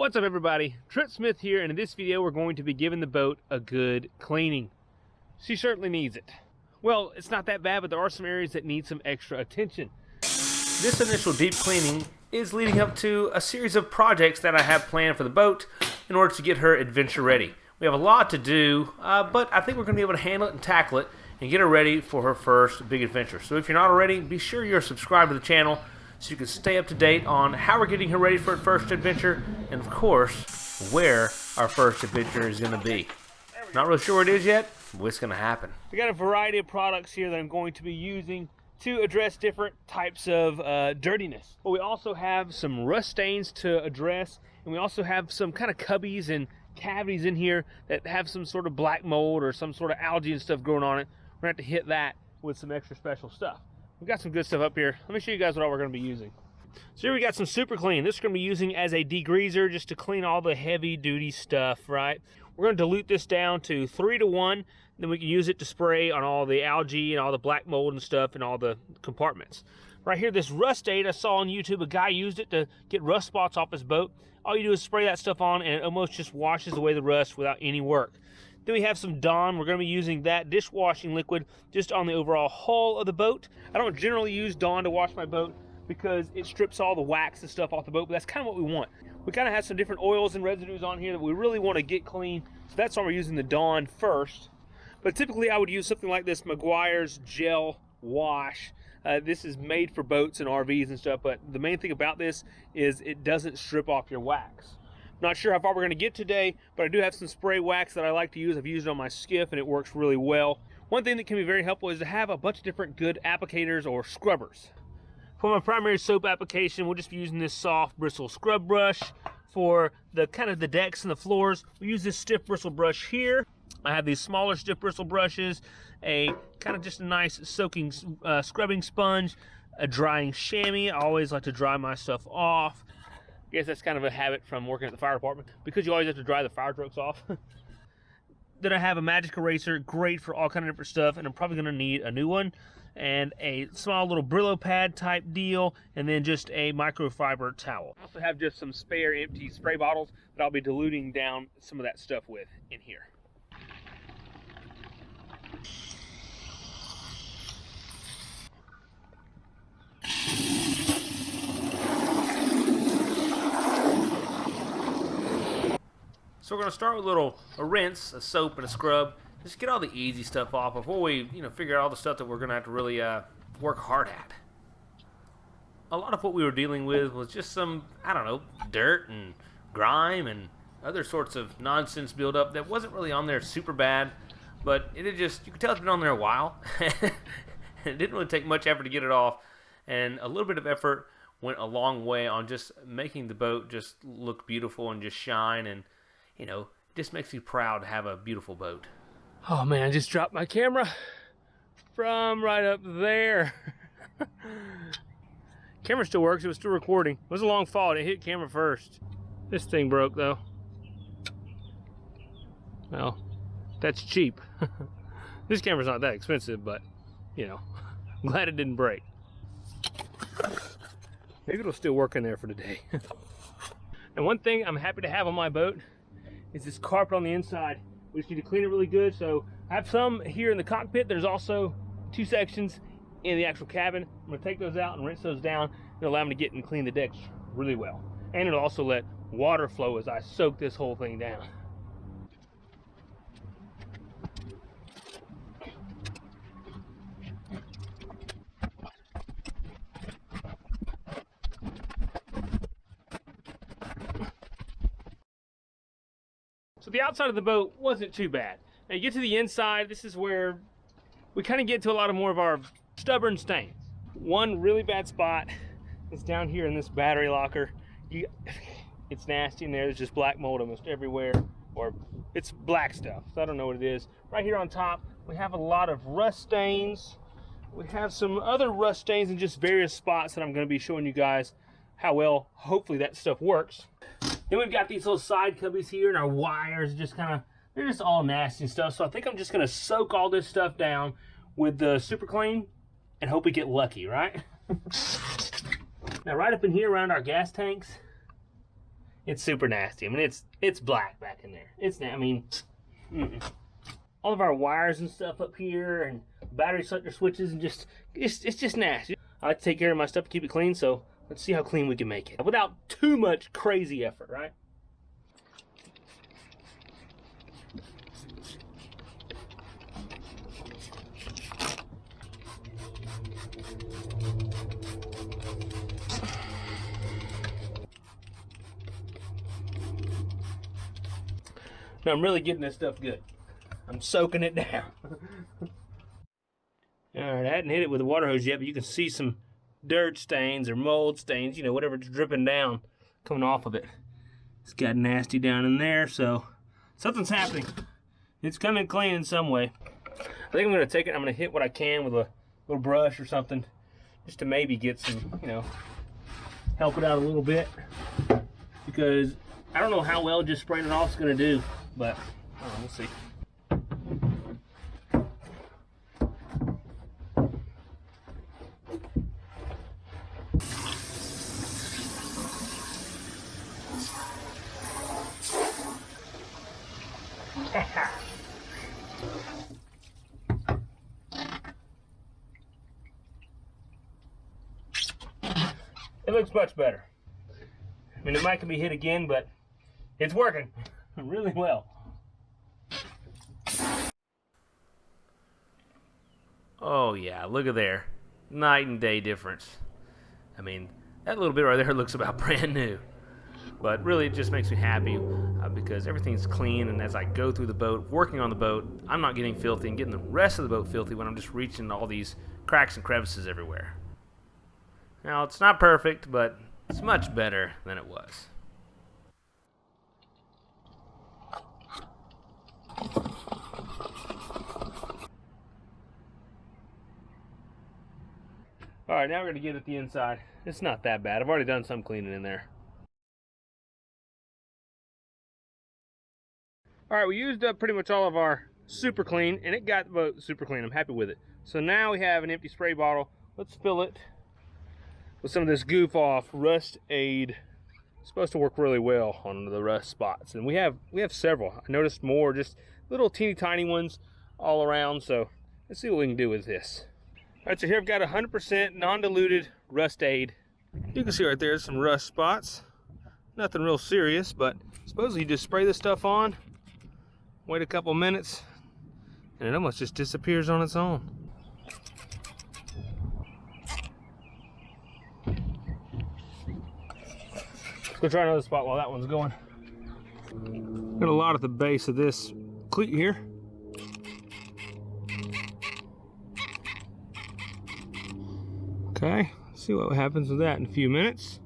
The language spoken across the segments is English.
What's up everybody, Trent Smith here, and in this video we're going to be giving the boat a good cleaning. She certainly needs it. Well, it's not that bad, but there are some areas that need some extra attention. This initial deep cleaning is leading up to a series of projects that I have planned for the boat in order to get her adventure ready. We have a lot to do, but I think we're going to be able to handle it and tackle it and get her ready for her first big adventure. So if you're not already, be sure you're subscribed to the channel so you can stay up to date on how we're getting her ready for her first adventure, and of course, where our first adventure is going to be. Not really sure what it is yet, but it's going to happen. We got a variety of products here that I'm going to be using to address different types of dirtiness. But we also have some rust stains to address, and we also have some kind of cubbies and cavities in here that have some sort of black mold or some sort of algae and stuff growing on it. We're going to have to hit that with some extra special stuff. We've got some good stuff up here. Let me show you guys what all we're going to be using. So here we got some Super Clean. This is going to be using as a degreaser just to clean all the heavy duty stuff, right? We're going to dilute this down to 3 to 1. Then we can use it to spray on all the algae and all the black mold and stuff in all the compartments. Right here, this rust aid, I saw on YouTube, a guy used it to get rust spots off his boat. All you do is spray that stuff on and it almost just washes away the rust without any work. Then we have some Dawn. We're going to be using that dishwashing liquid just on the overall hull of the boat. I don't generally use Dawn to wash my boat because it strips all the wax and stuff off the boat, but that's kind of what we want. We kind of have some different oils and residues on here that we really want to get clean, so that's why we're using the Dawn first. But typically I would use something like this Meguiar's Gel Wash. This is made for boats and RVs and stuff, but the main thing about this is it doesn't strip off your wax. Not sure how far we're going to get today, but I do have some spray wax that I like to use. I've used it on my skiff and it works really well. One thing that can be very helpful is to have a bunch of different good applicators or scrubbers. For my primary soap application, we'll just be using this soft bristle scrub brush. For the kind of the decks and the floors, we use this stiff bristle brush here. I have these smaller stiff bristle brushes, a kind of just a nice soaking scrubbing sponge, a drying chamois. I always like to dry my stuff off. I guess that's kind of a habit from working at the fire department because you always have to dry the fire trucks off. Then I have a magic eraser, great for all kind of different stuff, and I'm probably going to need a new one, and a small little Brillo pad type deal, and then just a microfiber towel. I also have just some spare empty spray bottles that I'll be diluting down some of that stuff with in here. So we're going to start with a rinse, a soap, and a scrub. Just get all the easy stuff off before we, figure out all the stuff that we're going to have to really work hard at. A lot of what we were dealing with was just some, dirt and grime and other sorts of nonsense buildup that wasn't really on there super bad, but you could tell it's been on there a while. It didn't really take much effort to get it off, and a little bit of effort went a long way on just making the boat just look beautiful and just shine, and it just makes me proud to have a beautiful boat. Oh man, I just dropped my camera from right up there. Camera still works, it was still recording. It was a long fall, it hit camera first. This thing broke though. Well, that's cheap. This camera's not that expensive, but I'm glad it didn't break. Maybe it'll still work in there for today. And one thing I'm happy to have on my boat is this carpet on the inside. We just need to clean it really good. So I have some here in the cockpit. There's also 2 sections in the actual cabin. I'm going to take those out and rinse those down. It'll allow me to get and clean the decks really well. And it'll also let water flow as I soak this whole thing down. So the outside of the boat wasn't too bad. Now you get to the inside, this is where we kind of get to a lot more of our stubborn stains. One really bad spot is down here in this battery locker. It's nasty in there, there's just black mold almost everywhere, or it's black stuff, so I don't know what it is. Right here on top, we have a lot of rust stains. We have some other rust stains in just various spots that I'm going to be showing you guys how well, hopefully, that stuff works. Then we've got these little side cubbies here, and our wires they're just all nasty and stuff. So I think I'm just gonna soak all this stuff down with the Super Clean and hope we get lucky, right? Now right up in here around our gas tanks, It's super nasty. I mean, it's black back in there. I mean, all of our wires and stuff up here, and battery selector switches, and it's just nasty. I like to take care of my stuff to keep it clean, so let's see how clean we can make it without too much crazy effort, right? Now I'm really getting this stuff good. I'm soaking it down. Alright, I hadn't hit it with a water hose yet, but you can see some dirt stains or mold stains, you know, whatever's dripping down, coming off of it. It's got nasty down in there, so something's happening. It's coming clean in some way. I think I'm going to take it, I'm going to hit what I can with a little brush or something, just to maybe get some, you know, help it out a little bit. Because I don't know how well just spraying it off is going to do, but we'll see. It looks much better. I mean, it might can be hit again, but it's working really well. Oh yeah, look at there. Night and day difference. I mean, that little bit right there looks about brand new. But really, it just makes me happy because everything's clean, and as I go through the boat, working on the boat, I'm not getting filthy and getting the rest of the boat filthy when I'm just reaching all these cracks and crevices everywhere. Now, it's not perfect, but it's much better than it was. Alright, now we're going to get at the inside. It's not that bad. I've already done some cleaning in there. Alright, we used up pretty much all of our super clean, and it got the boat super clean. I'm happy with it. So now we have an empty spray bottle. Let's fill it with some of this goof off Rust Aid. It's supposed to work really well on the rust spots. And we have several. I noticed more, just little teeny tiny ones all around. So let's see what we can do with this. Alright, so here I've got 100% non-diluted Rust Aid. You can see right there some rust spots. Nothing real serious, but supposedly you just spray this stuff on, wait a couple minutes, and it almost just disappears on its own. Let's go try another spot while that one's going. Got a lot at the base of this cleat here. Okay, let's see what happens with that in a few minutes.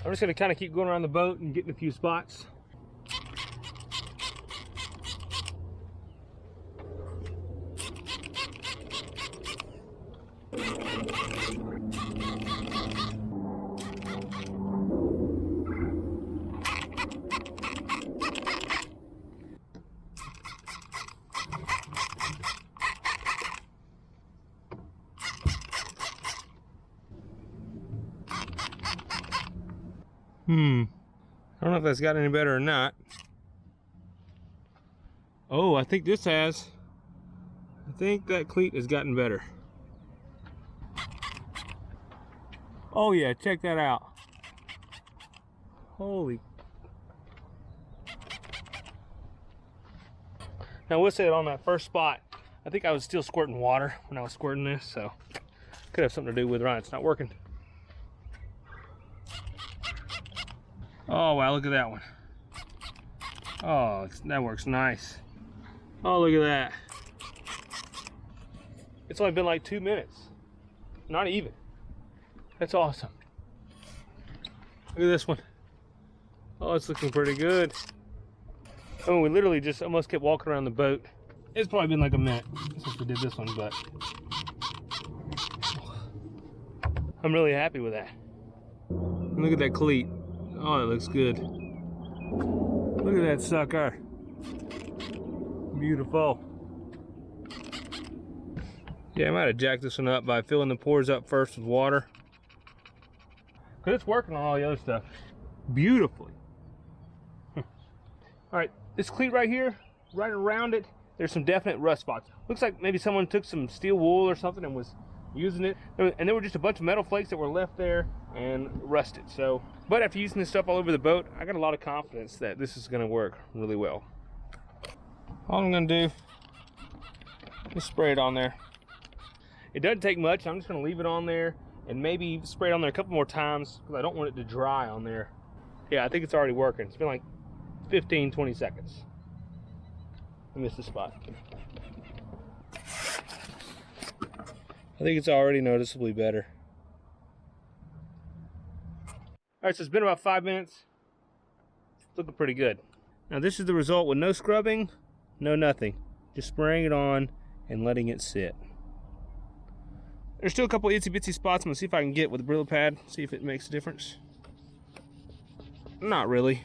I'm just going to kind of keep going around the boat and getting a few spots. I don't know if that's got any better or not. Oh, I think this has. I think that cleat has gotten better. Oh yeah, check that out. Holy. Now we'll say that on that first spot, I think I was still squirting water when I was squirting this, so could have something to do with why it's not working. Oh wow, look at that one. Oh, that works nice. Oh, look at that. It's only been like 2 minutes. Not even. That's awesome. Look at this one. Oh, it's looking pretty good. Oh, we literally just almost kept walking around the boat. It's probably been like a minute since we did this one, but I'm really happy with that. And look at that cleat. Oh, it looks good. Look at that sucker. Beautiful. Yeah, I might have jacked this one up by filling the pores up first with water. Because it's working on all the other stuff beautifully. All right, this cleat right here, right around it, there's some definite rust spots. Looks like maybe someone took some steel wool or something and was using it, and there were just a bunch of metal flakes that were left there and rusted. So, but after using this stuff all over the boat, I got a lot of confidence that this is going to work really well. All I'm going to do is spray it on there. It doesn't take much. I'm just going to leave it on there and maybe spray it on there a couple more times because I don't want it to dry on there. Yeah, I think it's already working. It's been like 15-20 seconds. I missed the spot. I think it's already noticeably better. All right, so it's been about 5 minutes. It's looking pretty good. Now this is the result with no scrubbing, no nothing. Just spraying it on and letting it sit. There's still a couple itsy bitsy spots. I'm gonna see if I can get with a Brillo pad, see if it makes a difference. Not really,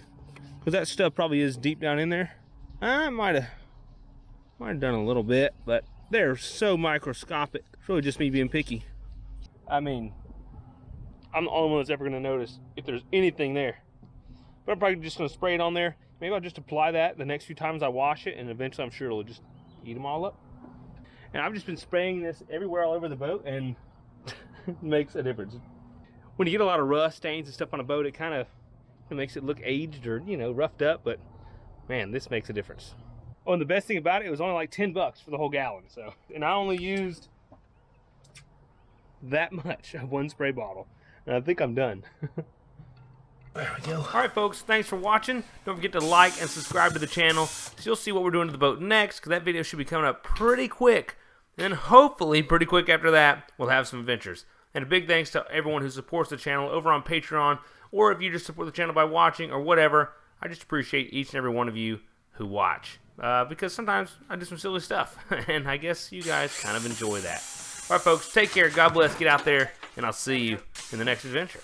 because that stuff probably is deep down in there. I might have done a little bit, but they're so microscopic. It's really just me being picky. I mean, I'm the only one that's ever going to notice if there's anything there. But I'm probably just going to spray it on there. Maybe I'll just apply that the next few times I wash it, and eventually I'm sure it'll just eat them all up. And I've just been spraying this everywhere all over the boat, and it makes a difference. When you get a lot of rust stains and stuff on a boat, it kind of makes it look aged or, you know, roughed up, but man, this makes a difference. Oh, and the best thing about it was only like $10 for the whole gallon. So, and I only used that much of one spray bottle, and I think I'm done. There we go. All right, folks, thanks for watching. Don't forget to like and subscribe to the channel so you'll see what we're doing to the boat next, because that video should be coming up pretty quick. And then hopefully pretty quick after that, we'll have some adventures. And a big thanks to everyone who supports the channel over on Patreon, or if you just support the channel by watching or whatever. I just appreciate each and every one of you who watch. Because sometimes I do some silly stuff, and I guess you guys kind of enjoy that. All right, folks, take care. God bless. Get out there, and I'll see you in the next adventure.